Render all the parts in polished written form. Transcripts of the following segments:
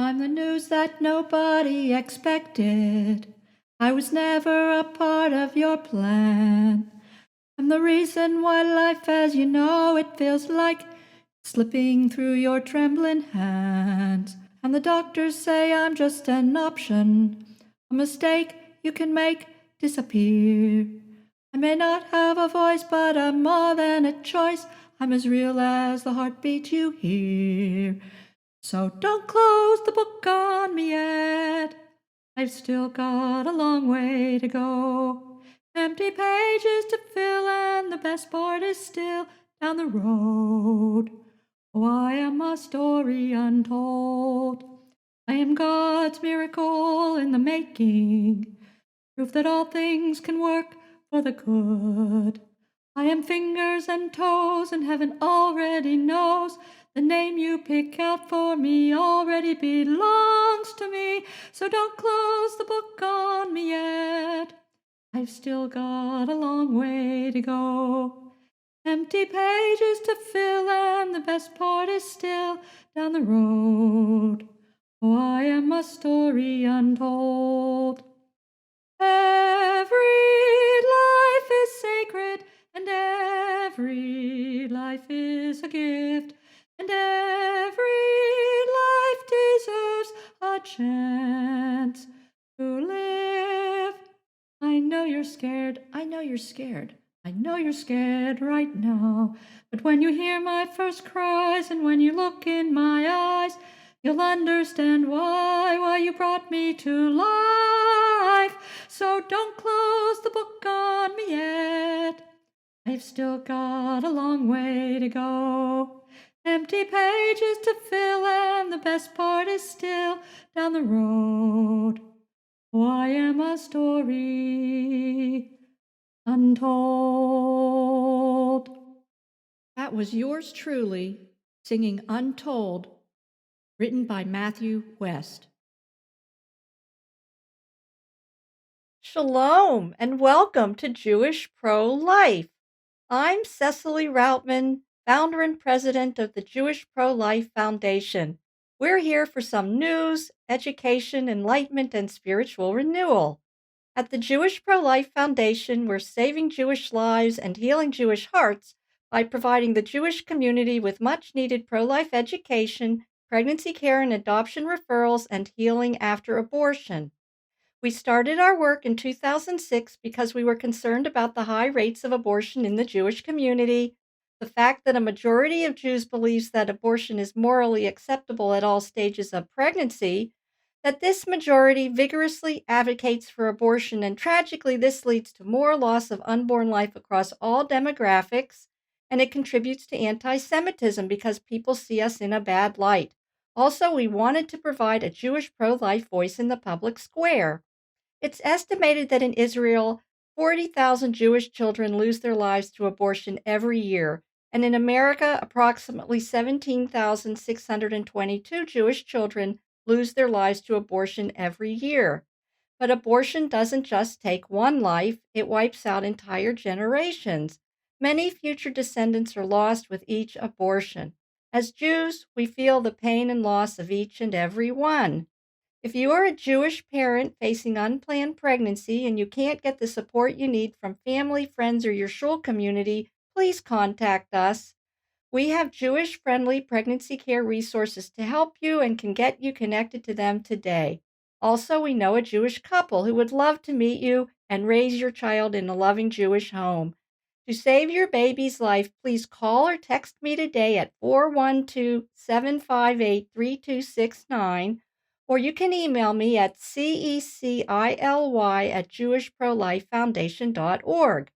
I'm the news that nobody expected. I was never a part of your plan. I'm the reason why life as you know it feels like slipping through your trembling hands. And the doctors say I'm just an option, a mistake you can make disappear. I may not have a voice, but I'm more than a choice. I'm as real as the heartbeat you hear. So don't close the book on me yet. I've still got a long way to go. Empty pages to fill, and the best part is still down the road. Oh, I am a story untold. I am God's miracle in the making, proof that all things can work for the good. I am fingers and toes, and heaven already knows the name you pick out for me already belongs to me. So don't close the book on me yet. I've still got a long way to go. Empty pages to fill, and the best part is still down the road. Oh, I am a story untold. Every life is sacred, and every life is a gift, and every life deserves a chance to live. I know you're scared, I know you're scared, I know you're scared right now. But when you hear my first cries, and when you look in my eyes, you'll understand why you brought me to life. So don't close the book on me yet. I've still got a long way to go. Empty pages to fill, and the best part is still down the road. Oh, I am a story untold. That was yours truly, singing Untold, written by Matthew West. Shalom and welcome to Jewish Pro-Life. I'm Cecily Routman, founder and president of the Jewish Pro-Life Foundation. We're here for some news, education, enlightenment, and spiritual renewal. At the Jewish Pro-Life Foundation, we're saving Jewish lives and healing Jewish hearts by providing the Jewish community with much-needed pro-life education, pregnancy care and adoption referrals, and healing after abortion. We started our work in 2006 because we were concerned about the high rates of abortion in the Jewish community, the fact that a majority of Jews believes that abortion is morally acceptable at all stages of pregnancy, that this majority vigorously advocates for abortion, and tragically this leads to more loss of unborn life across all demographics, and it contributes to anti-Semitism because people see us in a bad light. Also, we wanted to provide a Jewish pro-life voice in the public square. It's estimated that in Israel, 40,000 Jewish children lose their lives to abortion every year, and in America, approximately 17,622 Jewish children lose their lives to abortion every year. But abortion doesn't just take one life, it wipes out entire generations. Many future descendants are lost with each abortion. As Jews, we feel the pain and loss of each and every one. If you are a Jewish parent facing unplanned pregnancy and you can't get the support you need from family, friends, or your shul community, please contact us. We have Jewish-friendly pregnancy care resources to help you and can get you connected to them today. Also, we know a Jewish couple who would love to meet you and raise your child in a loving Jewish home. To save your baby's life, please call or text me today at 412-758-3269. Or you can email me at cecily@jewishprolifefoundation.org.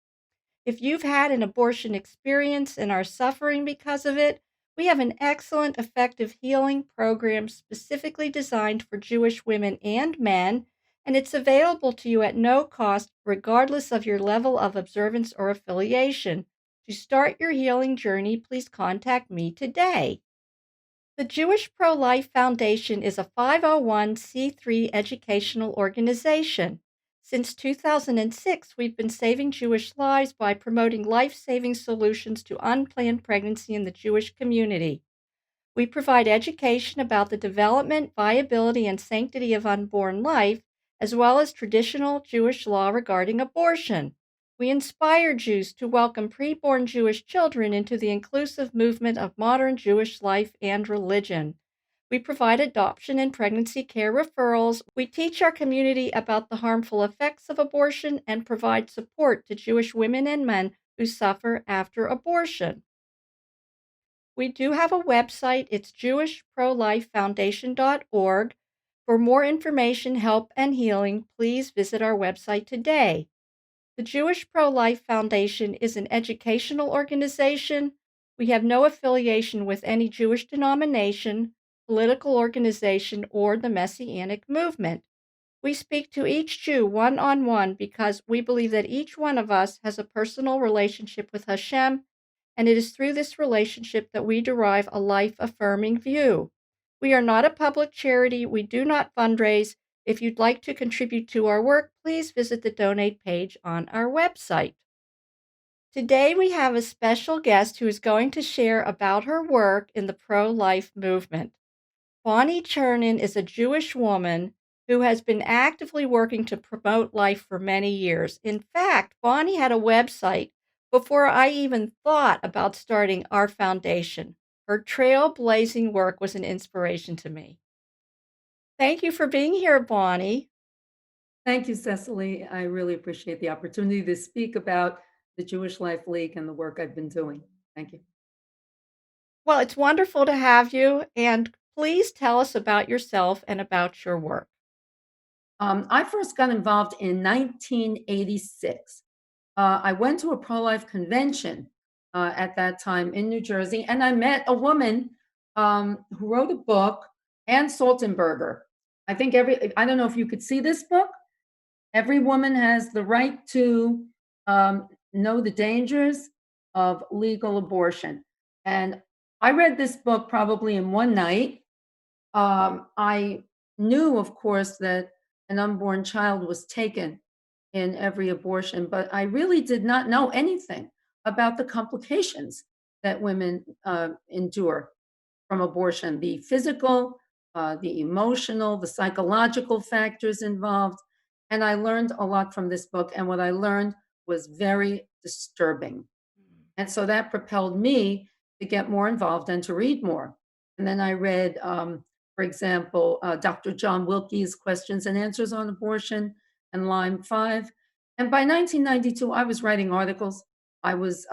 If you've had an abortion experience and are suffering because of it, we have an excellent, effective healing program specifically designed for Jewish women and men, and it's available to you at no cost, regardless of your level of observance or affiliation. To start your healing journey, please contact me today. The Jewish Pro-Life Foundation is a 501c3 educational organization. Since 2006, we've been saving Jewish lives by promoting life-saving solutions to unplanned pregnancy in the Jewish community. We provide education about the development, viability, and sanctity of unborn life, as well as traditional Jewish law regarding abortion. We inspire Jews to welcome preborn Jewish children into the inclusive movement of modern Jewish life and religion. We provide adoption and pregnancy care referrals. We teach our community about the harmful effects of abortion and provide support to Jewish women and men who suffer after abortion. We do have a website. It's jewishprolifefoundation.org. For more information, help, and healing, please visit our website today. The Jewish Pro Life Foundation is an educational organization. We have no affiliation with any Jewish denomination, political organization, or the Messianic movement. We speak to each Jew one on one because we believe that each one of us has a personal relationship with Hashem, and it is through this relationship that we derive a life affirming view. We are not a public charity, we do not fundraise. If you'd like to contribute to our work, please visit the donate page on our website. Today we have a special guest who is going to share about her work in the pro life movement. Bonnie Chernin is a Jewish woman who has been actively working to promote life for many years. In fact, Bonnie had a website before I even thought about starting our foundation. Her trailblazing work was an inspiration to me. Thank you for being here, Bonnie. Thank you, Cecily. I really appreciate the opportunity to speak about the Jewish Life League and the work I've been doing. Thank you. Well, it's wonderful to have you, and please tell us about yourself and about your work. I first got involved in 1986. I went to a pro-life convention at that time in New Jersey, and I met a woman who wrote a book, Ann Saltenberger. I don't know if you could see this book. Every woman has the right to know the dangers of legal abortion. And I read this book probably in one night. I knew, of course, that an unborn child was taken in every abortion, but I really did not know anything about the complications that women endure from abortion, the physical, the emotional, the psychological factors involved. And I learned a lot from this book. And what I learned was very disturbing. And so that propelled me to get more involved and to read more. And then I read, for example, Dr. John Wilkie's Questions and Answers on Abortion and Lyme 5. And by 1992, I was writing articles. I was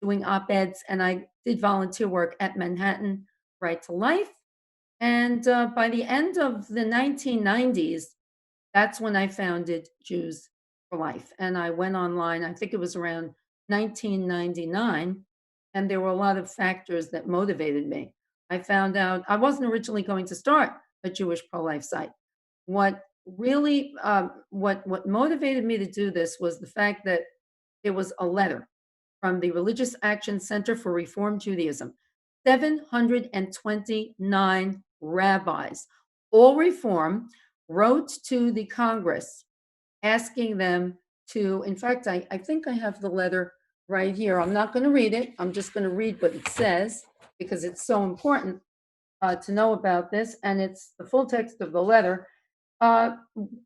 doing op-eds, and I did volunteer work at Manhattan Right to Life. And by the end of the 1990s, that's when I founded Jews for Life. And I went online, I think it was around 1999, and there were a lot of factors that motivated me. I found out I wasn't originally going to start a Jewish pro-life site. What really, what motivated me to do this was the fact that there was a letter from the Religious Action Center for Reform Judaism, 729 rabbis, all reform, wrote to the Congress asking them to, in fact, I think I have the letter right here. I'm not going to read it. I'm just going to read what it says because it's so important to know about this. And it's the full text of the letter.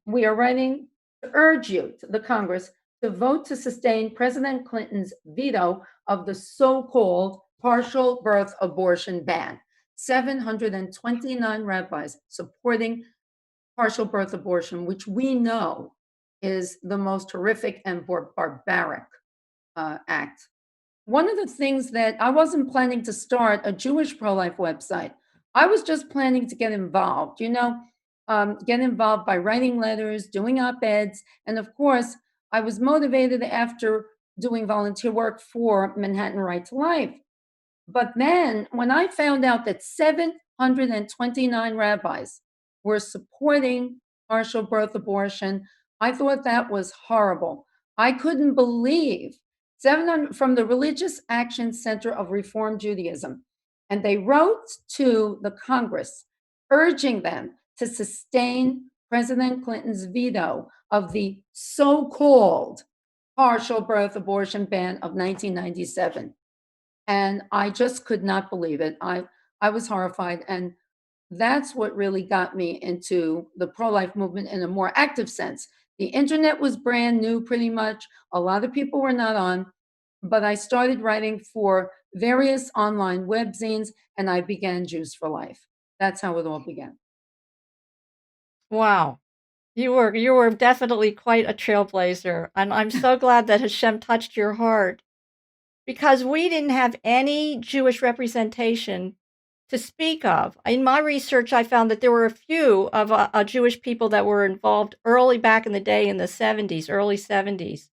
We are writing to urge you, to the Congress, to vote to sustain President Clinton's veto of the so-called partial birth abortion ban. 729 rabbis supporting partial birth abortion, which we know is the most horrific and barbaric act. One of the things that I wasn't planning to start a Jewish pro-life website. I was just planning to get involved, get involved by writing letters, doing op-eds. And of course, I was motivated after doing volunteer work for Manhattan Right to Life. But then when I found out that 729 rabbis were supporting partial birth abortion, I thought that was horrible. I couldn't believe 700 from the Religious Action Center of Reform Judaism. And they wrote to the Congress urging them to sustain President Clinton's veto of the so-called partial birth abortion ban of 1997. And I just could not believe it. I was horrified. And that's what really got me into the pro-life movement in a more active sense. The internet was brand new, pretty much. A lot of people were not on, but I started writing for various online webzines, and I began Jews for Life. That's how it all began. Wow. You were definitely quite a trailblazer, and I'm so glad that Hashem touched your heart because we didn't have any Jewish representation to speak of. In my research, I found that there were a few of Jewish people that were involved early back in the day in the 70s, early 70s,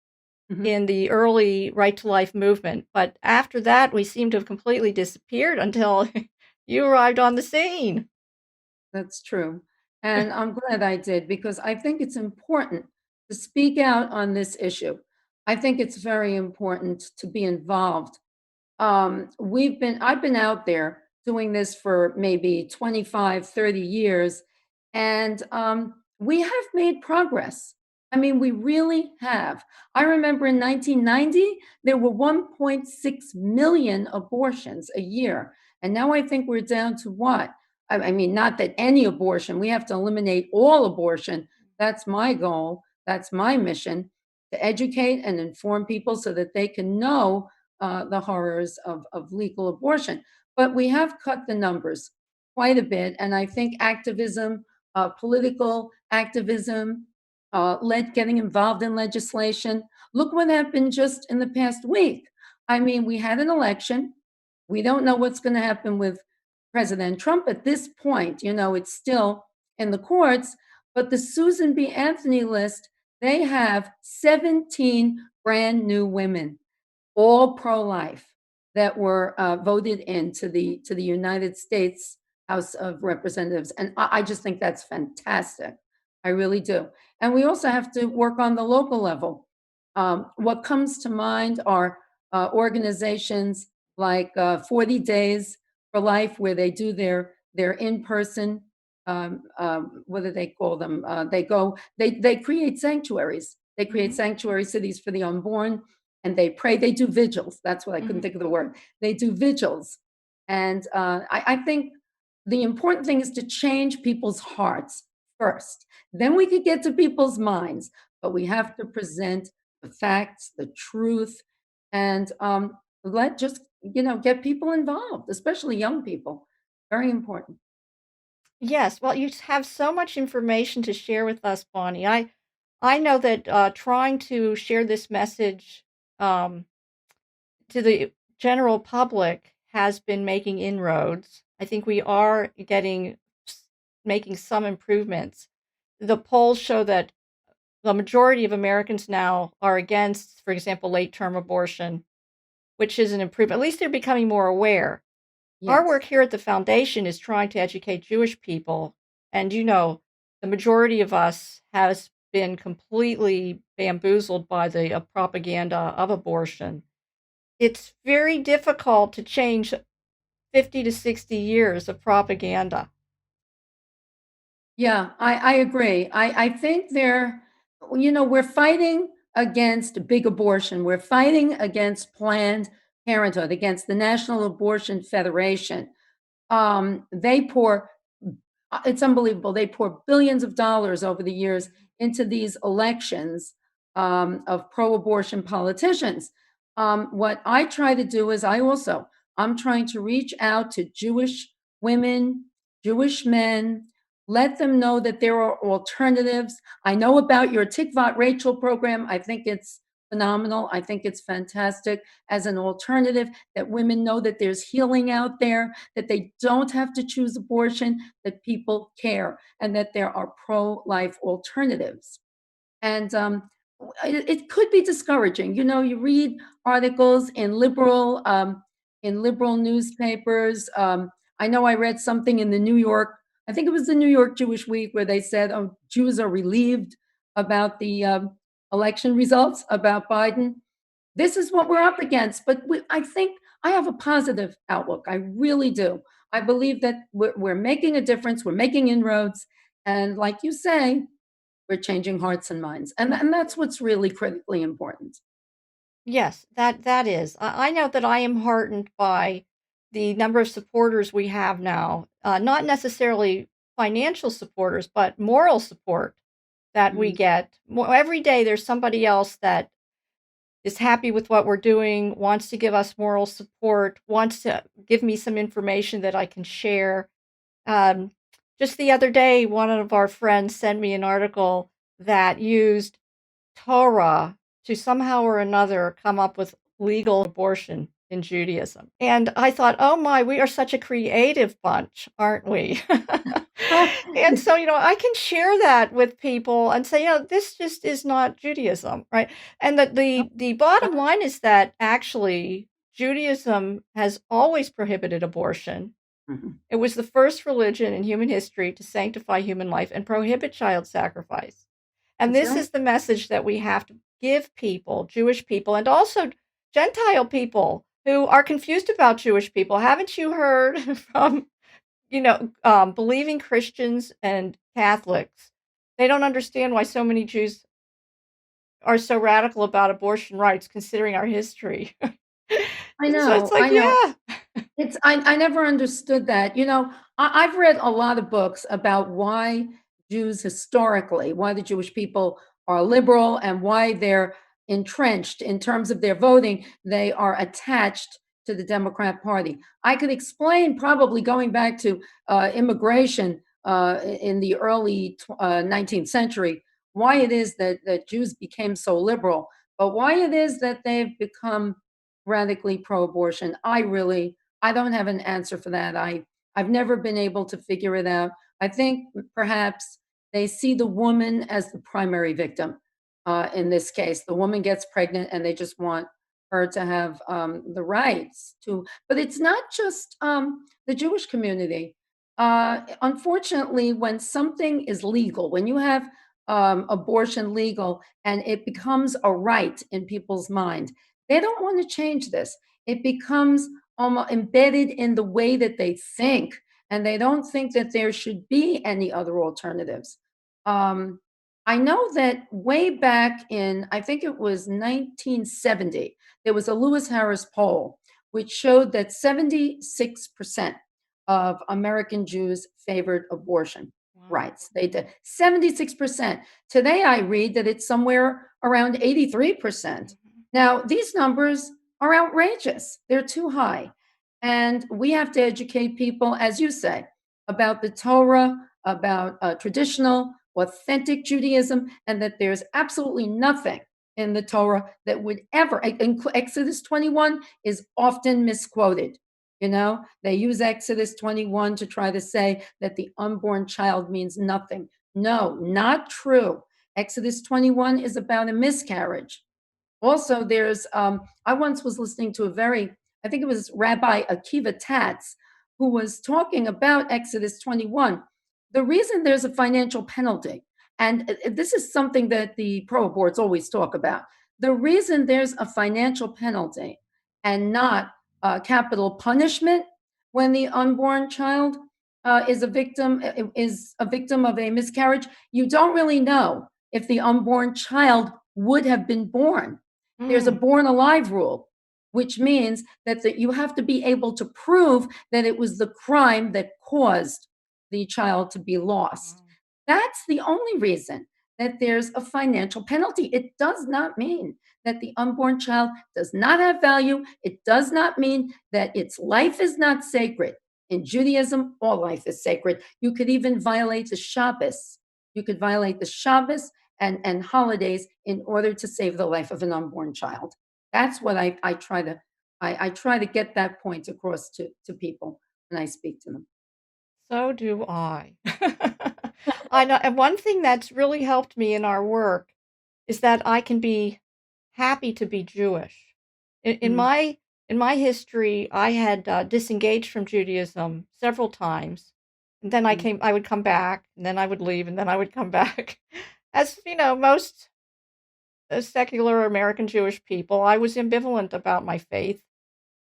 Mhm. in the early Right to Life movement. But after that, we seem to have completely disappeared until you arrived on the scene. That's true. And I'm glad I did because I think it's important to speak out on this issue. I think it's very important to be involved. I've been out there doing this for maybe 25, 30 years, and we have made progress. I mean, we really have. I remember in 1990, there were 1.6 million abortions a year. And now I think we're down to what? I mean, not that any abortion, we have to eliminate all abortion. That's my goal. That's my mission, to educate and inform people so that they can know the horrors of legal abortion. But we have cut the numbers quite a bit. And I think activism, political activism, getting involved in legislation. Look what happened just in the past week. I mean, we had an election. We don't know what's going to happen with President Trump at this point. You know, it's still in the courts. But the Susan B. Anthony list, they have 17 brand new women, all pro-life, that were voted into the United States House of Representatives, and I just think that's fantastic. I really do. And we also have to work on the local level. What comes to mind are organizations like 40 Days for Life, where they do their in-person. What do they call them? They create sanctuaries. They create Mhm, sanctuary cities for the unborn, and they pray. They do vigils. That's what I couldn't mhm. think of the word. They do vigils. And I think the important thing is to change people's hearts first. Then we could get to people's minds, but we have to present the facts, the truth, and let just, get people involved, especially young people. Very important. Yes, well, you have so much information to share with us, Bonnie. I know that trying to share this message um, to the general public has been making inroads. I think we are making some improvements. The polls show that the majority of Americans now are against, for example, late term abortion, which is an improvement. At least they're becoming more aware. Our Yes. work here at the foundation is trying to educate Jewish people, and the majority of us has been completely bamboozled by the propaganda of abortion. It's very difficult to change 50 to 60 years of propaganda. Yeah, I agree. I think we're fighting against big abortion. We're fighting against Planned Parenthood, against the National Abortion Federation. They pour, it's unbelievable. They pour billions of dollars over the years into these elections of pro abortion politicians. What I try to do is I'm trying to reach out to Jewish women, Jewish men, let them know that there are alternatives. I know about your Tikvat Rachel program. I think it's phenomenal. I think it's fantastic as an alternative, that women know that there's healing out there, that they don't have to choose abortion, that people care, and that there are pro life alternatives. And it could be discouraging. You read articles in liberal newspapers. I know I read something in the New York, I think it was the New York Jewish Week, where they said, "Oh, Jews are relieved about the election results, about Biden." This is what we're up against. But I think I have a positive outlook. I really do. I believe that we're making a difference. We're making inroads. And like you say, we're changing hearts and minds. And that's what's really critically important. Yes, that is. I know that I am heartened by the number of supporters we have now, not necessarily financial supporters, but moral support that we Mhm. get. Every day there's somebody else that is happy with what we're doing, wants to give us moral support, wants to give me some information that I can share. Um, just the other day, one of our friends sent me an article that used Torah to somehow or another come up with legal abortion in Judaism. And I thought, oh my, we are such a creative bunch, aren't we? And so, I can share that with people and say, this just is not Judaism, right? And the bottom line is that actually Judaism has always prohibited abortion. Mhm. It was the first religion in human history to sanctify human life and prohibit child sacrifice. And That's this right. is the message that we have to give people, Jewish people, and also Gentile people who are confused about Jewish people. Haven't you heard from, believing Christians and Catholics? They don't understand why so many Jews are so radical about abortion rights, considering our history. I And so it's know, like, I know. yeah. I never understood that. I've read a lot of books about why Jews historically, why the Jewish people are liberal and why they're entrenched in terms of their voting. They are attached to the Democrat Party. I could explain probably going back to immigration in the early 19th century, why it is that Jews became so liberal, but why it is that they've become radically pro-abortion. I don't have an answer for that. I've never been able to figure it out. I think perhaps they see the woman as the primary victim. In this case, the woman gets pregnant, and they just want her to have the rights to. But it's not just the Jewish community. Unfortunately, when something is legal, when you have abortion legal, and it becomes a right in people's mind, they don't want to change this. It becomes almost embedded in the way that they think, and they don't think that there should be any other alternatives. Um, I know that way back in, I think it was 1970, there was a Lewis Harris poll which showed that 76% of American Jews favored abortion Wow. rights. They did 76%. Today, I read that it's somewhere around 83%. Mhm. Now, these numbers are outrageous. They're too high. And we have to educate people, as you say, about the Torah, about traditional, authentic Judaism, and that there's absolutely nothing in the Torah that would ever, Exodus 21 is often misquoted. They use Exodus 21 to try to say that the unborn child means nothing. No, not true. Exodus 21 is about a miscarriage. Also, I once was listening to I think it was Rabbi Akiva Tatz, who was talking about Exodus 21. The reason there's a financial penalty, and this is something that the pro-aborts always talk about, the reason there's a financial penalty and not capital punishment when the unborn child is a victim of a miscarriage, you don't really know if the unborn child would have been born. There's a Mm. born alive rule, which means that you have to be able to prove that it was the crime that caused the child to be lost. Wow. That's the only reason that there's a financial penalty. It does not mean that the unborn child does not have value. It does not mean that its life is not sacred. In Judaism, all life is sacred. You could even violate the Shabbos. You could violate the Shabbos and holidays in order to save the life of an unborn child. That's what I try to I try to get that point across to people when I speak to them. So do I. I know, and one thing that's really helped me in our work is that I can be happy to be Jewish. In, in Mm, my in my history, I had disengaged from Judaism several times, and then mm, I would come back, and then I would leave, and then I would come back. As most secular American Jewish people, I was ambivalent about my faith.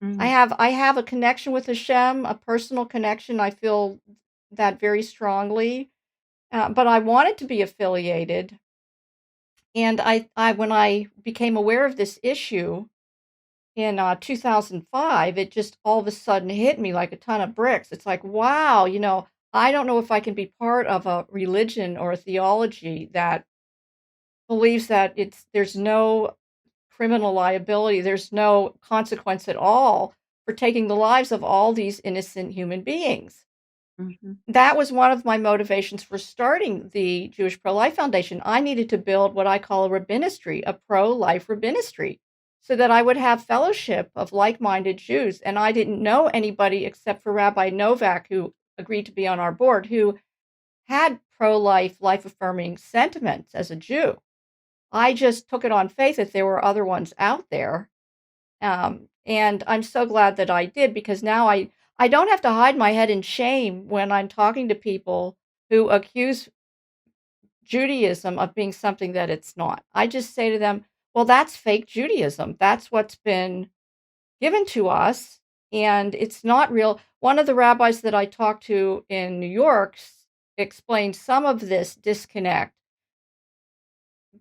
mm. I have a connection with Hashem, a personal connection. I feel that very strongly, but I wanted to be affiliated. And I when I became aware of this issue, in 2005, it just all of a sudden hit me like a ton of bricks. It's like, wow, I don't know if I can be part of a religion or a theology that believes that there's no criminal liability, there's no consequence at all for taking the lives of all these innocent human beings. Mhm. That was one of my motivations for starting the Jewish Pro-Life Foundation. I needed to build what I call a rabbinistry, a pro-life rabbinistry, so that I would have fellowship of like-minded Jews. And I didn't know anybody except for Rabbi Novak, who agreed to be on our board, who had pro-life, life-affirming sentiments as a Jew. I just took it on faith that there were other ones out there, and I'm so glad that I did because now I don't have to hide my head in shame when I'm talking to people who accuse Judaism of being something that it's not. I just say to them, "Well, that's fake Judaism. That's what's been given to us, and it's not real." One of the rabbis that I talked to in New York explained some of this disconnect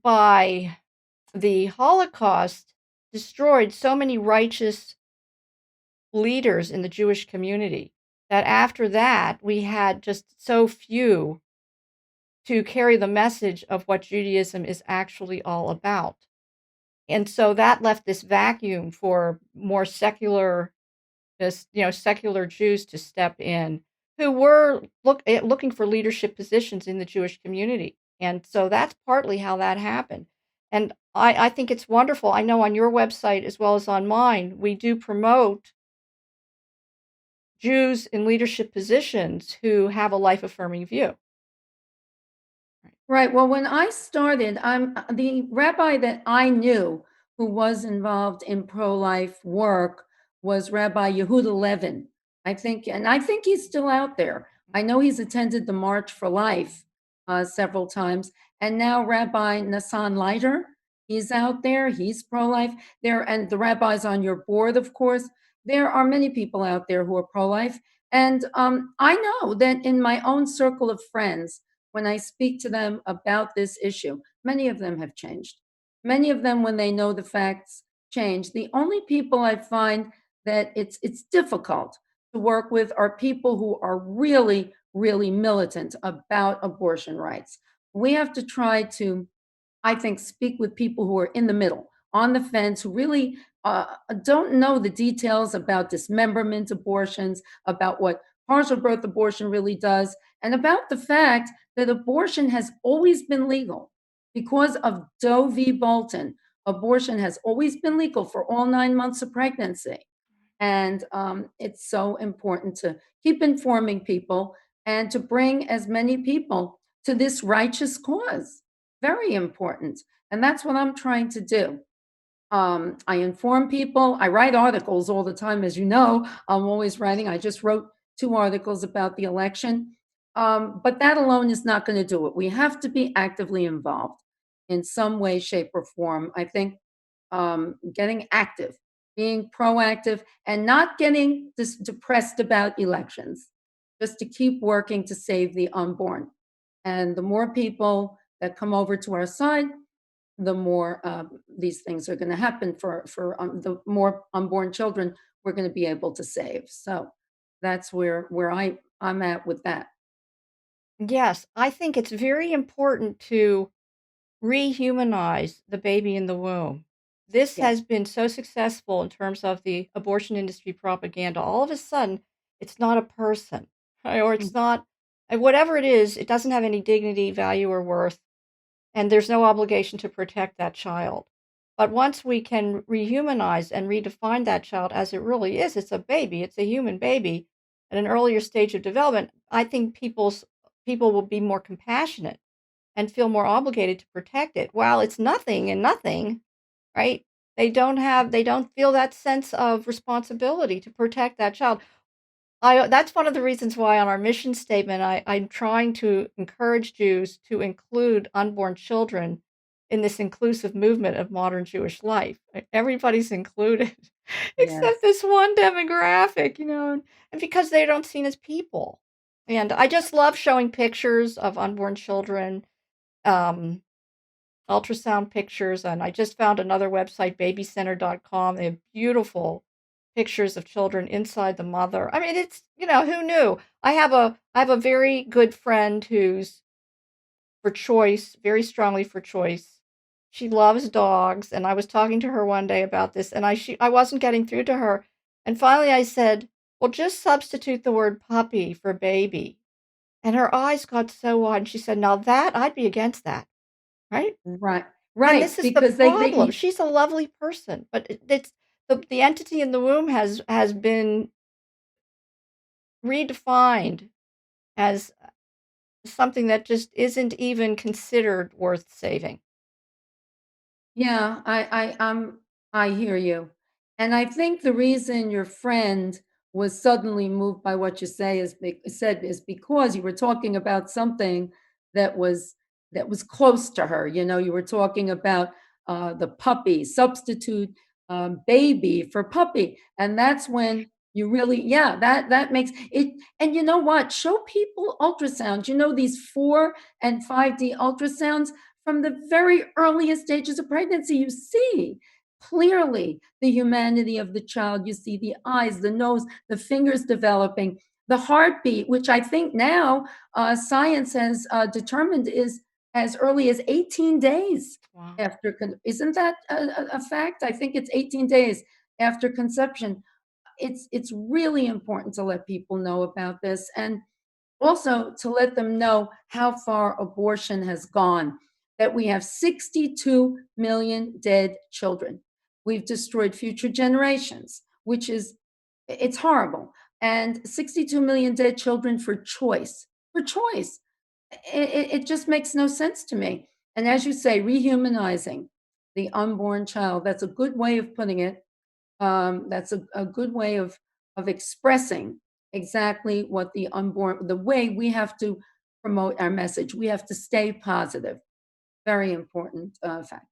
by the Holocaust destroyed so many righteous leaders in the Jewish community that after that, we had just so few to carry the message of what Judaism is actually all about. And so that left this vacuum for more secular, secular Jews to step in who were looking for leadership positions in the Jewish community. And so that's partly how that happened. And I think it's wonderful. I know on your website as well as on mine, we do promote Jews in leadership positions who have a life affirming view. Right. Well, when I started, the rabbi that I knew who was involved in pro-life work was Rabbi Yehuda Levin. I think he's still out there. I know he's attended the March for Life several times, and now Rabbi Nassan Leiter, he's out there. He's pro-life there, and the rabbis on your board, of course. There are many people out there who are pro-life, and I know that in my own circle of friends when I speak to them about this issue, many of them have changed. Many of them, when they know the facts, change. The only people I find that it's difficult to work with are people who are really, really militant about abortion rights. We have to try to, I think, speak with people who are in the middle, on the fence, who really don't know the details about dismemberment abortions, about what partial birth abortion really does, and about the fact that abortion has always been legal. Because of Doe v. Bolton, abortion has always been legal for all 9 months of pregnancy. And it's so important to keep informing people and to bring as many people to this righteous cause. Very important. And that's what I'm trying to do. I inform people. I write articles all the time, as you know. I'm always writing. I just wrote 2 articles about the election. But that alone is not going to do it. We have to be actively involved in some way, shape, or form. I think getting active, being proactive, and not getting depressed about elections, just to keep working to save the unborn. And the more people that come over to our side, the more these things are going to happen for the more unborn children we're going to be able to save. So that's where I'm at with that. Yes, I think it's very important to rehumanize the baby in the womb. This Yes. has been so successful in terms of the abortion industry propaganda. All of a sudden, it's not a person, right? Or Mm. it's not, whatever it is, it doesn't have any dignity, value, or worth. And there's no obligation to protect that child. But once we can rehumanize and redefine that child as it really is, it's a baby, it's a human baby at an earlier stage of development, I think people will be more compassionate and feel more obligated to protect it. While it's nothing and nothing, right? They don't feel that sense of responsibility to protect that child. I That's one of the reasons why on our mission statement, I'm trying to encourage Jews to include unborn children in this inclusive movement of modern Jewish life. Everybody's included except Yes. this one demographic, and because they don't seen as people. And I just love showing pictures of unborn children. Um, ultrasound pictures, and I just found another website, babycenter.com. They have beautiful pictures of children inside the mother. I mean, it's, who knew? I have a very good friend who's for choice, very strongly for choice. She loves dogs, and I was talking to her one day about this, and I wasn't getting through to her. And finally I said, "Well, just substitute the word puppy for baby." And her eyes got so wide, and she said, "Now that I'd be against that." Right? Right, And this right, is the because problem. She's a lovely person, but it's the entity in the womb has been redefined as something that just isn't even considered worth saving. yeah, I hear you. And I think the reason your friend was suddenly moved by what you said is because you were talking about something that was that was close to her. You know, you were talking about the puppy, substitute baby for puppy. And that's when you really, yeah, that makes it. And you know what? Show people ultrasounds. You know, these 4 and 5D ultrasounds from the very earliest stages of pregnancy. You see clearly the humanity of the child. You see the eyes, the nose, the fingers developing, the heartbeat, which I think now science has determined is as early as 18 days Wow. after. Isn't that a fact? I think it's 18 days after conception. It's really important to let people know about this, and also to let them know how far abortion has gone, that we have 62 million dead children. We've destroyed future generations, which is, it's horrible. And 62 million dead children for choice. For choice. It just makes no sense to me. And as you say, rehumanizing the unborn child, that's a good way of putting it. That's a good way of expressing exactly what the unborn, the way we have to promote our message. We have to stay positive. Very important fact.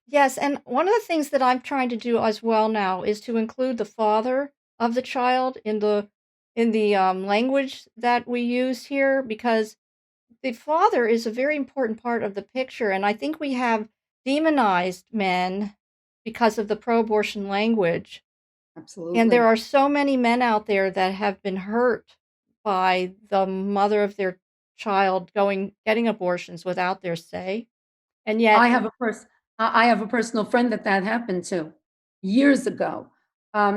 Yes, and one of the things that I'm trying to do as well now is to include the father of the child in the language that we use here, because the father is a very important part of the picture, and I think we have demonized men because of the pro-abortion language. And there Absolutely. are so many men out there that have been hurt by the mother of their child getting abortions without their say. And yet, I have a person. I have a personal friend that happened to years ago.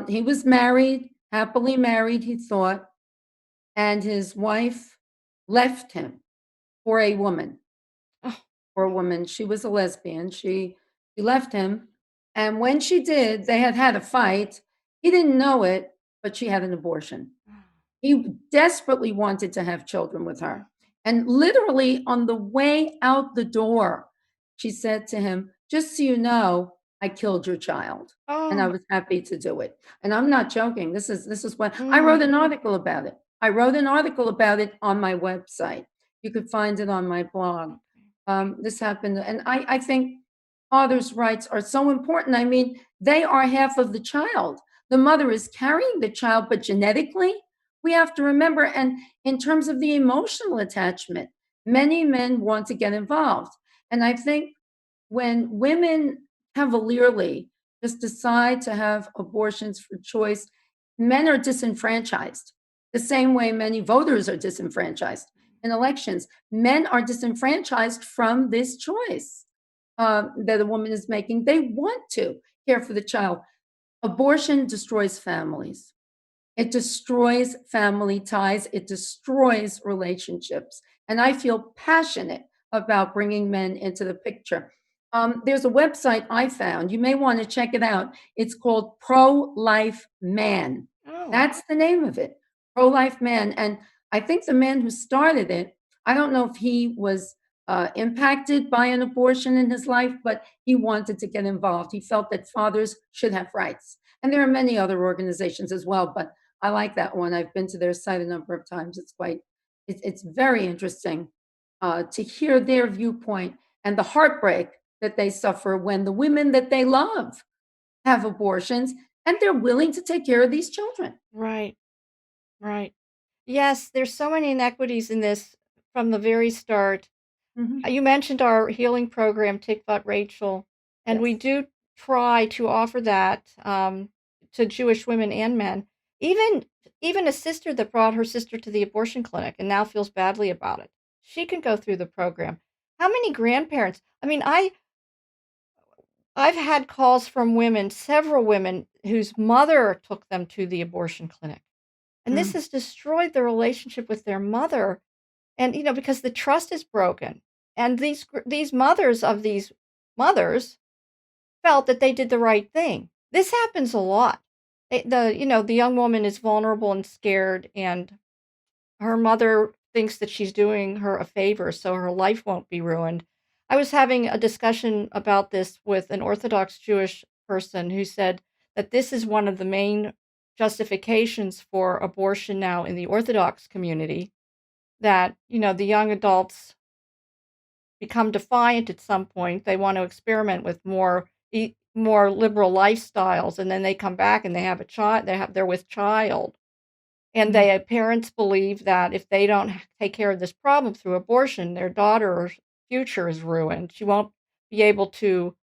He was married, happily married, he thought, and his wife left him for a woman. oh, For a woman. She was a lesbian. She left him, and when she did, they had had a fight. He didn't know it, but she had an abortion. He desperately wanted to have children with her. And literally on the way out the door, she said to him, "Just so you know, I killed your child. And I oh, was happy to do it." And I'm not joking. This is what I mm, wrote an article about it. I wrote an article about it on my website. You could find it on my blog. okay. This happened. And I think fathers' rights are so important. I mean, they are half of the child. The mother is carrying the child, but genetically, we have to remember, and in terms of the emotional attachment, many men want to get involved. And I think when women cavalierly just decide to have abortions for choice, men are disenfranchised. The same way many voters are disenfranchised in elections, men are disenfranchised from this choice that a woman is making. They want to care for the child. Abortion destroys families. It destroys family ties. It destroys relationships. And I feel passionate about bringing men into the picture. There's a website I found. You may want to check it out. It's called Pro Life Man. Oh, That's the name of it, Pro Life Man. And I think the man who started it, I don't know if he was impacted by an abortion in his life, but he wanted to get involved. He felt that fathers should have rights. And there are many other organizations as well, but I like that one. I've been to their site a number of times. It's very interesting to hear their viewpoint and the heartbreak that they suffer when the women that they love have abortions and they're willing to take care of these children. right, right. Yes, there's so many inequities in this from the very start. Mhm. You mentioned our healing program, Tikvat Rachel, and we Yes. do try to offer that to Jewish women and men. Even even a sister that brought her sister to the abortion clinic and now feels badly about it. She can go through the program. How many grandparents? I mean, I've had calls from women, several women whose mother took them to the abortion clinic. And this Mm. has destroyed their relationship with their mother, and, because the trust is broken, and these mothers of these mothers felt that they did the right thing. This happens a lot. The young woman is vulnerable and scared, and her mother thinks that she's doing her a favor so her life won't be ruined. I was having a discussion about this with an Orthodox Jewish person who said that this is one of the main justifications for abortion now in the Orthodox community, that, the young adults become defiant at some point. They want to experiment with more liberal lifestyles, and then they come back and they have a child. They're with child, and Mm. they parents believe that if they don't take care of this problem through abortion, their daughter's future is ruined. She won't be able to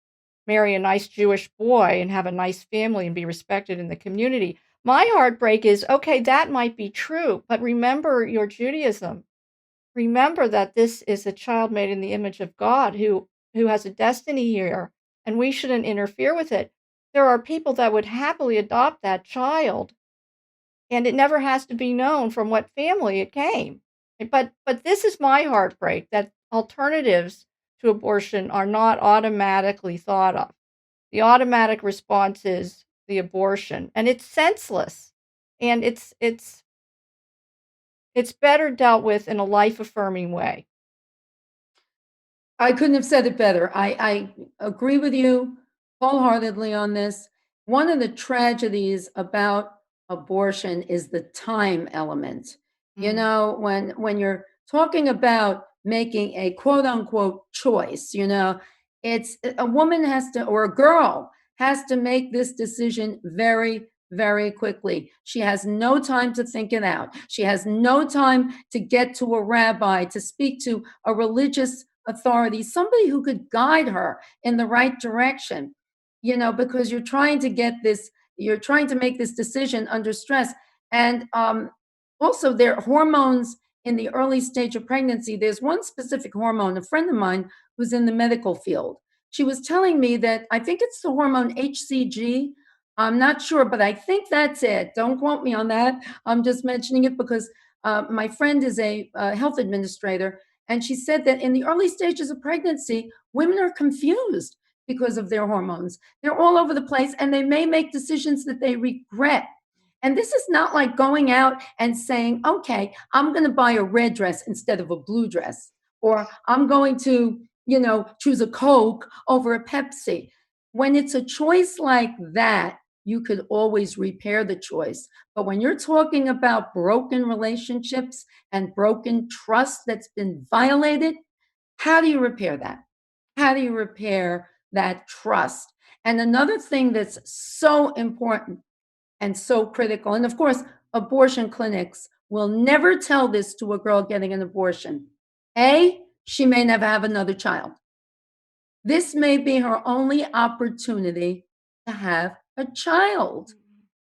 marry a nice Jewish boy and have a nice family and be respected in the community. My heartbreak is, okay, that might be true, but remember your Judaism. Remember that this is a child made in the image of God who has a destiny here, and we shouldn't interfere with it. There are people that would happily adopt that child, and it never has to be known from what family it came. But this is my heartbreak, that alternatives to abortion are not automatically thought of. The automatic response is the abortion, and it's senseless, and it's better dealt with in a life affirming way. I couldn't have said it better. I agree with you wholeheartedly on this. One of the tragedies about abortion is the time element. Mm. When you're talking about making a quote unquote choice, it's a woman has to, or a girl has to make this decision very, very quickly. She has no time to think it out. She has no time to get to a rabbi, to speak to a religious authority, somebody who could guide her in the right direction, because you're trying to make this decision under stress. And also, there are hormones in the early stage of pregnancy. There's one specific hormone, a friend of mine who's in the medical field. She was telling me that I think it's the hormone HCG. I'm not sure, but I think that's it. Don't quote me on that. I'm just mentioning it because my friend is a health administrator, and she said that in the early stages of pregnancy, women are confused because of their hormones. They're all over the place and they may make decisions that they regret. And this is not like going out and saying, okay, I'm going to buy a red dress instead of a blue dress, or I'm going to, choose a Coke over a Pepsi. When it's a choice like that, you could always repair the choice. But when you're talking about broken relationships and broken trust that's been violated, how do you repair that? How do you repair that trust? And another thing that's so important and so critical, and of course, abortion clinics will never tell this to a girl getting an abortion. A, she may never have another child. This may be her only opportunity to have a child.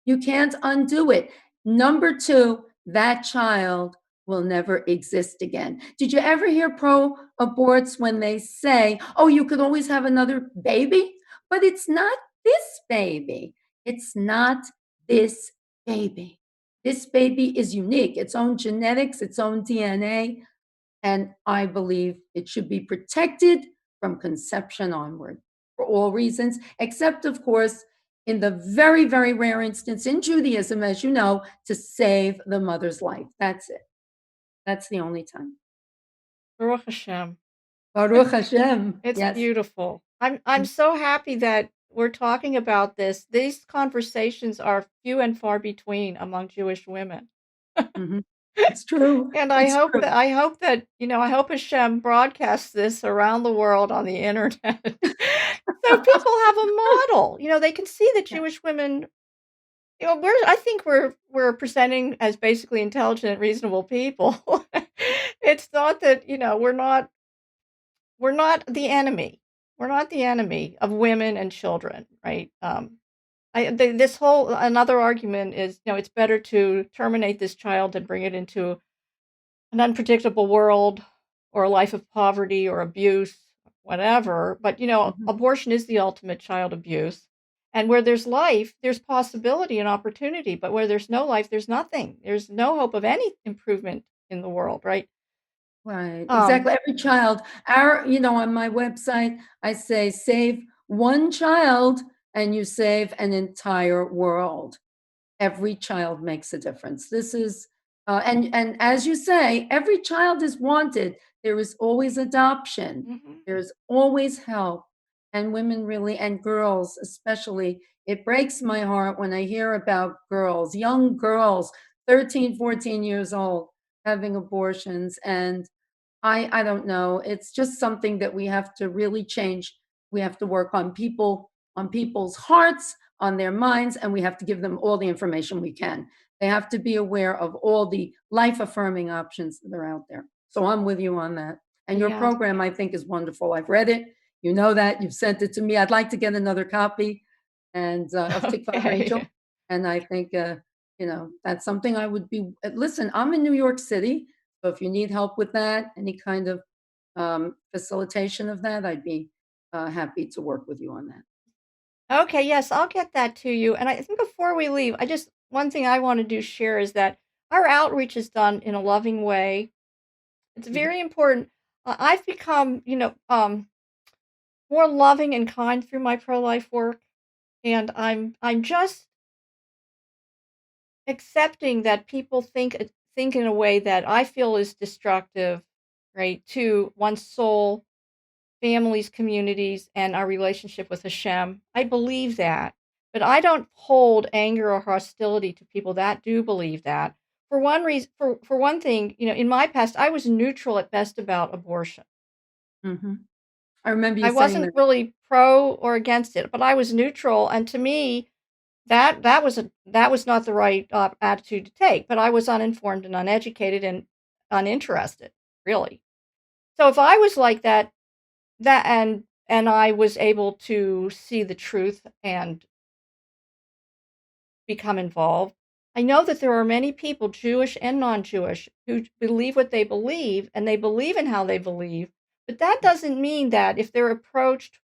You can't undo it. Number two, that child will never exist again. Did you ever hear pro aborts when they say, oh, you could always have another baby? But it's not this baby. It's not this baby. This baby is unique, its own genetics, its own DNA. And I believe it should be protected from conception onward for all reasons, except, of course, in the very, very rare instance in Judaism, as you know, to save the mother's life. That's it. That's the only time. Baruch Hashem. Baruch Hashem. It's Yes. beautiful. I'm so happy that we're talking about this. These conversations are few and far between among Jewish women. Mhm. It's true. And I It's hope true. that I hope that, I hope Hashem broadcasts this around the world on the internet. So people have a model. They can see that Yeah. Jewish women, I think we're presenting as basically intelligent, reasonable people. It's not that, we're not we're not the enemy. We're not the enemy of women and children, right? This whole another argument is, it's better to terminate this child than bring it into an unpredictable world or a life of poverty or abuse, whatever. But, Mhm. abortion is the ultimate child abuse. And where there's life, there's possibility and opportunity. But where there's no life, there's nothing. There's no hope of any improvement in the world, right? Right, Um, exactly. Every child, on my website, I say save one child and you save an entire world. Every child makes a difference. This is, and as you say, every child is wanted. There is always adoption. mhm. There's always help. And women really, and girls especially, it breaks my heart when I hear about girls, young girls, 13, 14 years old, having abortions. And I don't know. It's just something that we have to really change. We have to work on people's hearts, on their minds, and we have to give them all the information we can. They have to be aware of all the life affirming options that are out there. So I'm with you on that. And your Yes. program, I think, is wonderful. I've read it. You know that. You've sent it to me. I'd like to get another copy and of Tikvat Okay. Rachel. And I think, that's something I would be. Listen, I'm in New York City. So if you need help with that, any kind of facilitation of that, I'd be happy to work with you on that. Okay, yes, I'll get that to you. And I think before we leave, one thing I want to do share is that our outreach is done in a loving way. It's Mhm. very important. I've become, more loving and kind through my pro-life work, and I'm just accepting that people think in a way that I feel is destructive, right, to one's soul, families, communities, and our relationship with Hashem. I believe that, but I don't hold anger or hostility to people that do believe that. For one reason, for one thing, in my past, I was neutral at best about abortion. Mhm. I remember you I saying wasn't that. really pro or against it, but I was neutral, and to me, that was not the right attitude to take. But I was uninformed and uneducated and uninterested, really. So if I was like that, and I was able to see the truth and become involved. I know that there are many people, Jewish and non-Jewish, who believe what they believe and they believe in how they believe, but that doesn't mean that if they're approached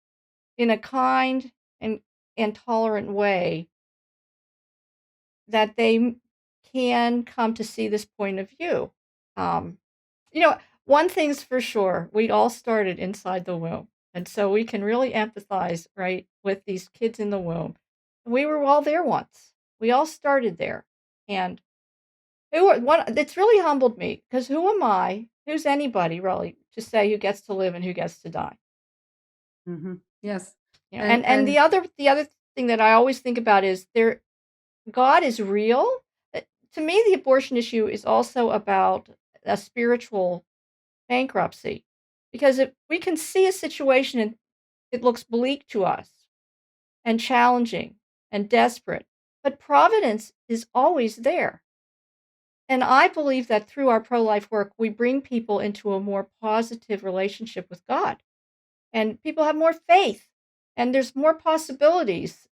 in a kind and tolerant way, that can come to see this point of view. Um, you know, one thing's for sure, we all started inside the womb. And so we can really empathize, right, with these kids in the womb. We were all there once. We all started there. And it's really humbled me because who am I? Who's anybody really to say who gets to live and who gets to die? Yes, And and the other thing that I always think about is God is real. To me, the abortion issue is also about a spiritual bankruptcy, because if we can see a situation and it looks bleak to us and challenging and desperate, but providence is always there. And I believe that through our pro life work, we bring people into a more positive relationship with God, and people have more faith, and there's more possibilities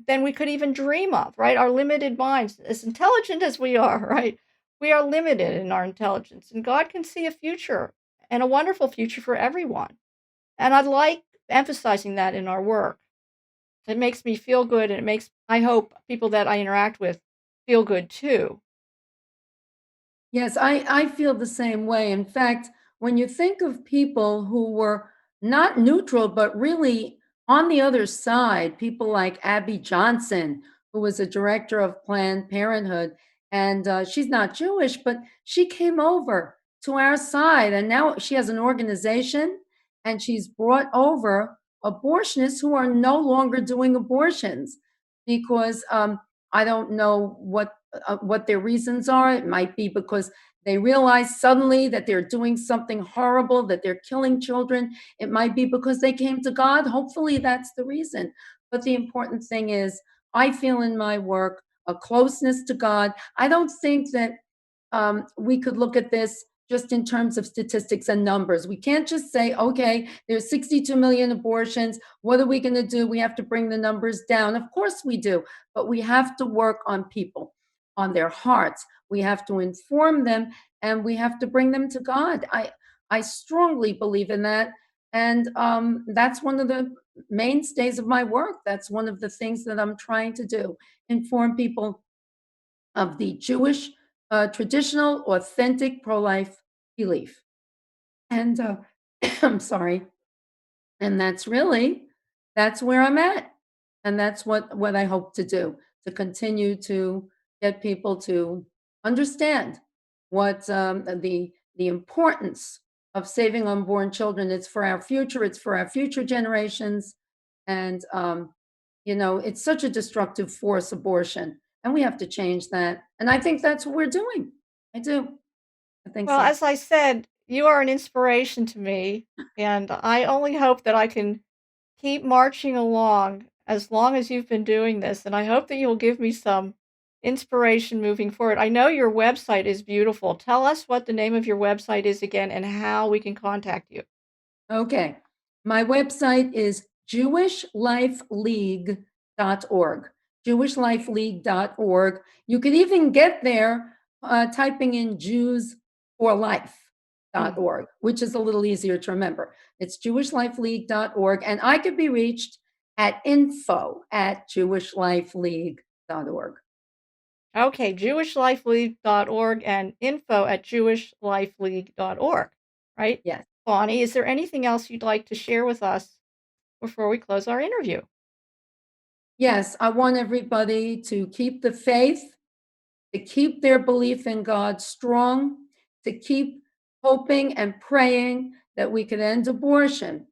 than we could even dream of, right? Our limited minds, as intelligent as we are, right? We are limited in our intelligence, and God can see a future and a wonderful future for everyone. And I like emphasizing that in our work. It makes me feel good, and it makes, I hope, people that I interact with feel good too. yes, I feel the same way. In fact, when you think of people who were not neutral, but really on the other side, people like Abby Johnson, who was a director of Planned Parenthood, and she's not Jewish, but she came over to our side, and now she has an organization, and she's brought over abortionists who are no longer doing abortions because I don't know what their reasons are. It might be because they realize suddenly that they're doing something horrible, that they're killing children. It might be because they came to God. Hopefully, that's the reason. But the important thing is, I feel in my work a closeness to God. I don't think that we could look at this just in terms of statistics and numbers. We can't just say, okay, there's 62 million abortions. What are we going to do? We have to bring the numbers down. Of course we do, but we have to work on people, on their hearts. We have to inform them, and we have to bring them to God. I strongly believe in that. And that's one of the mainstays of my work. That's one of the things that I'm trying to do, inform people of the Jewish traditional, authentic pro-life belief. And I'm sorry. And that's where I'm at. And that's what I hope to do, to continue to get people to understand what the importance of saving unborn children. It's for our future. It's for our future generations. And it's such a destructive force, abortion, and we have to change that. And I think that's what we're doing. I do. I think Well, so. as I said, you are an inspiration to me, and I only hope that I can keep marching along as long as you've been doing this, and I hope that you'll give me some inspiration moving forward. I know your website is beautiful. Tell us what the name of your website is again and how we can contact you. Okay. My website is jewishlifeleague.org. Jewishlifeleague.org. You could even get there typing in Mm. jewsforlife.org, which is a little easier to remember. It's jewishlifeleague.org. And I could be reached at info@jewishlifeleague.org. Okay, jewishlifeleague.org and info@jewishlifeleague.org, right? Yes. Bonnie, is there anything else you'd like to share with us before we close our interview? Yes. I want everybody to keep the faith, to keep their belief in God strong, to keep hoping and praying that we could end abortion.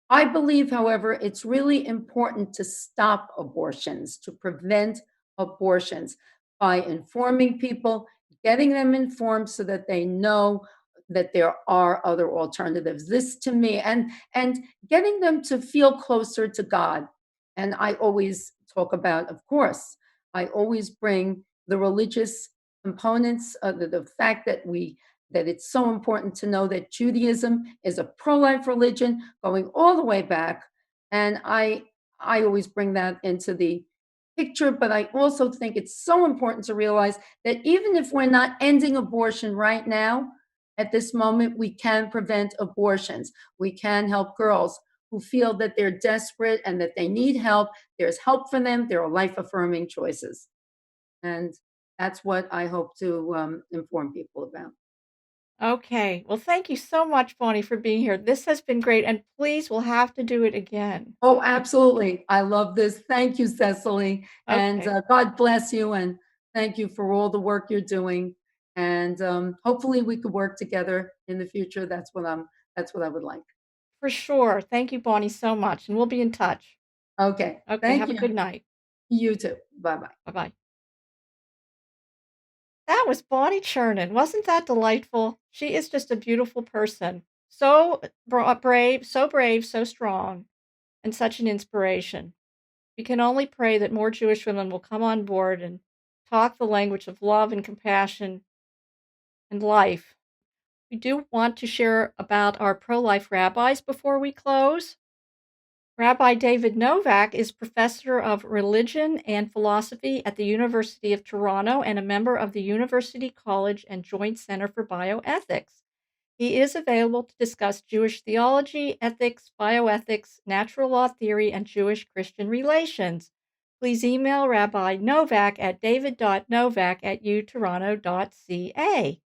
I believe, however, it's really important to stop abortions, to prevent abortions by informing people, getting them informed so that they know that there are other alternatives. This to me, and getting them to feel closer to God. And I always talk about, of course, I always bring the religious components, the fact that it's so important to know that Judaism is a pro-life religion going all the way back, and I always bring that into the picture. But I also think it's so important to realize that even if we're not ending abortion right now, at this moment, we can prevent abortions. We can help girls who feel that they're desperate and that they need help. There's help for them. There are life affirming choices. And that's what I hope to inform people about. Okay. Well, thank you so much, Bonnie, for being here. This has been great, and please, we'll have to do it again. Oh, absolutely. I love this. Thank you, Cecily. And Okay. God bless you. And thank you for all the work you're doing. And hopefully we could work together in the future. That's what I would like. For sure. Thank you, Bonnie, so much, and we'll be in touch. Okay. Okay. Thank Have a you. good night. You too. Bye-bye. Bye-bye. That was Bonnie Chernin. Wasn't that delightful? She is just a beautiful person. So brave, so strong, and such an inspiration. We can only pray that more Jewish women will come on board and talk the language of love and compassion and life. We do want to share about our pro life rabbis before we close. Rabbi David Novak is professor of religion and philosophy at the University of Toronto and a member of the University College and Joint Center for Bioethics. He is available to discuss Jewish theology, ethics, bioethics, natural law theory, and Jewish Christian relations. Please email Rabbi Novak at david.novak@utoronto.ca.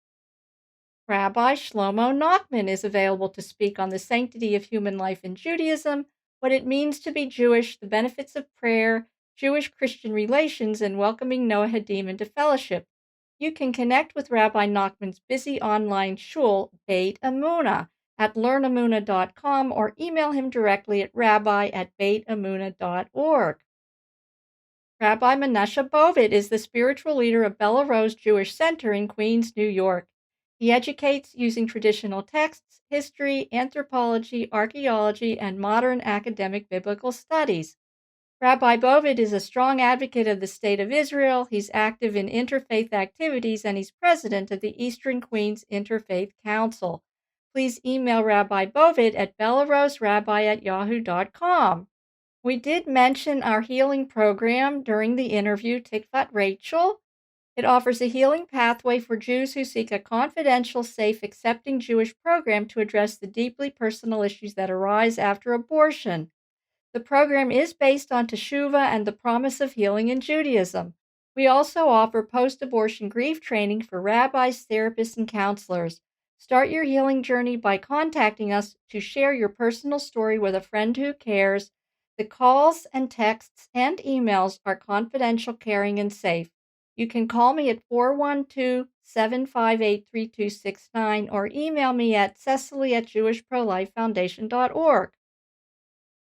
Rabbi Shlomo Nachman is available to speak on the sanctity of human life in Judaism, what it means to be Jewish, the benefits of prayer, Jewish Christian relations, and welcoming Noahadim into fellowship. You can connect with Rabbi Nachman's busy online shul, Beit Emunah, at learnamunah.com or email him directly at rabbi@beitemunah.org. Rabbi Menashe Bovit is the spiritual leader of Bella Rose Jewish Center in Queens, New York. He educates using traditional texts, history, anthropology, archaeology, and modern academic biblical studies. Rabbi Bovid is a strong advocate of the State of Israel. He's active in interfaith activities, and he's president of the Eastern Queens Interfaith Council. Please email Rabbi Bovid at bellarosrabbi@yahoo.com. We did mention our healing program during the interview, Tikvat Rachel. It offers a healing pathway for Jews who seek a confidential, safe, accepting Jewish program to address the deeply personal issues that arise after abortion. The program is based on Teshuvah and the promise of healing in Judaism. We also offer post-abortion grief training for rabbis, therapists, and counselors. Start your healing journey by contacting us to share your personal story with a friend who cares. The calls and texts and emails are confidential, caring, and safe. You can call me at 412-758-3269 or email me at cecily@jewishprolifefoundation.org.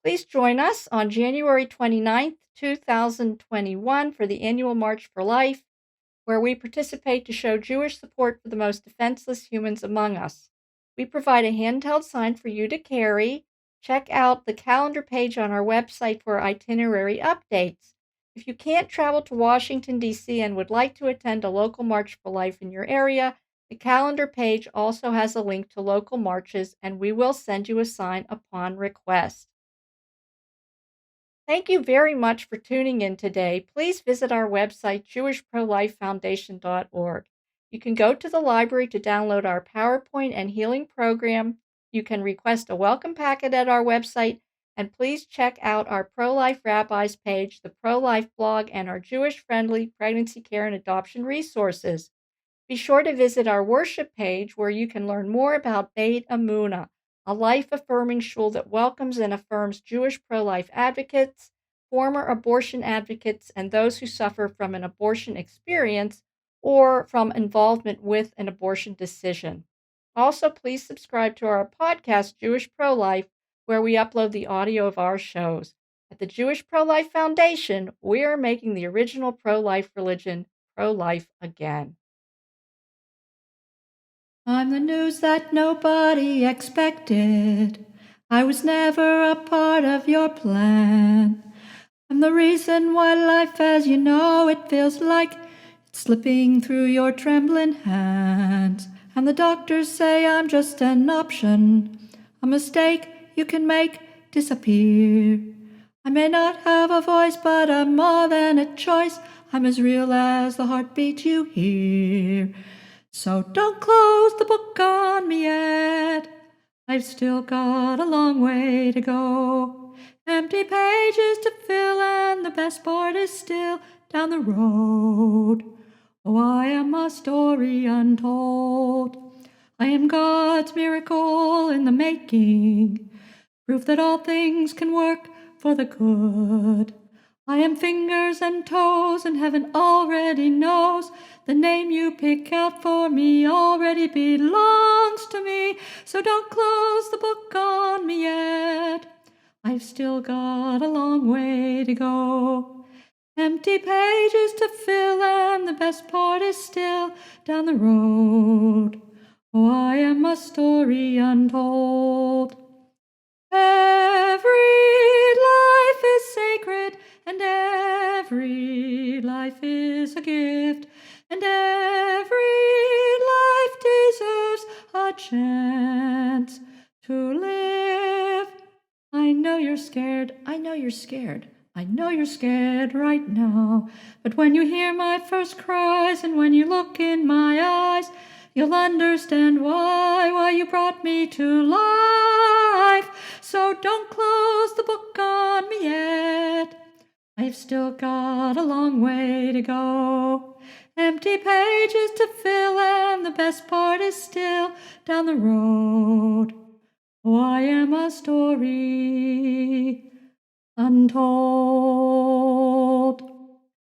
Please join us on January 29th, 2021 for the annual March for Life, where we participate to show Jewish support for the most defenseless humans among us. We provide a handheld sign for you to carry. Check out the calendar page on our website for itinerary updates. If you can't travel to Washington, D.C. and would like to attend a local March for Life in your area, the calendar page also has a link to local marches, and we will send you a sign upon request. Thank you very much for tuning in today. Please visit our website, jewishprolifefoundation.org. You can go to the library to download our PowerPoint and healing program. You can request a welcome packet at our website, and please check out our Pro-Life Rabbis page, the Pro-Life blog, and our Jewish-friendly pregnancy care and adoption resources. Be sure to visit our worship page where you can learn more about Beit Emunah, a life-affirming shul that welcomes and affirms Jewish pro-life advocates, former abortion advocates, and those who suffer from an abortion experience or from involvement with an abortion decision. Also, please subscribe to our podcast, Jewish Pro-Life, where we upload the audio of our shows. At the Jewish Pro-Life Foundation, we are making the original pro-life religion pro-life again. I'm the news that nobody expected. I was never a part of your plan. I'm the reason why life as you know it feels like it's slipping through your trembling hands. And the doctors say I'm just an option, a mistake you can make disappear. I may not have a voice, but I'm more than a choice. I'm as real as the heartbeat you hear. So don't close the book on me yet. I've still got a long way to go. Empty pages to fill, and the best part is still down the road. Oh, I am a story untold. I am God's miracle in the making, proof that all things can work for the good. I am fingers and toes, and heaven already knows the name you pick out for me already belongs to me. So don't close the book on me yet. I've still got a long way to go. Empty pages to fill, and the best part is still down the road. Oh, I am a story untold. Every life is sacred, and every life is a gift, and every life deserves a chance to live. I know you're scared, I know you're scared, I know you're scared right now, but when you hear my first cries and when you look in my eyes, you'll understand why you brought me to life. So don't close the book on me yet. I've still got a long way to go. Empty pages to fill, and the best part is still down the road. Oh, I am a story untold.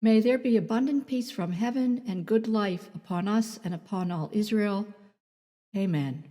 May there be abundant peace from heaven and good life upon us and upon all Israel. Amen.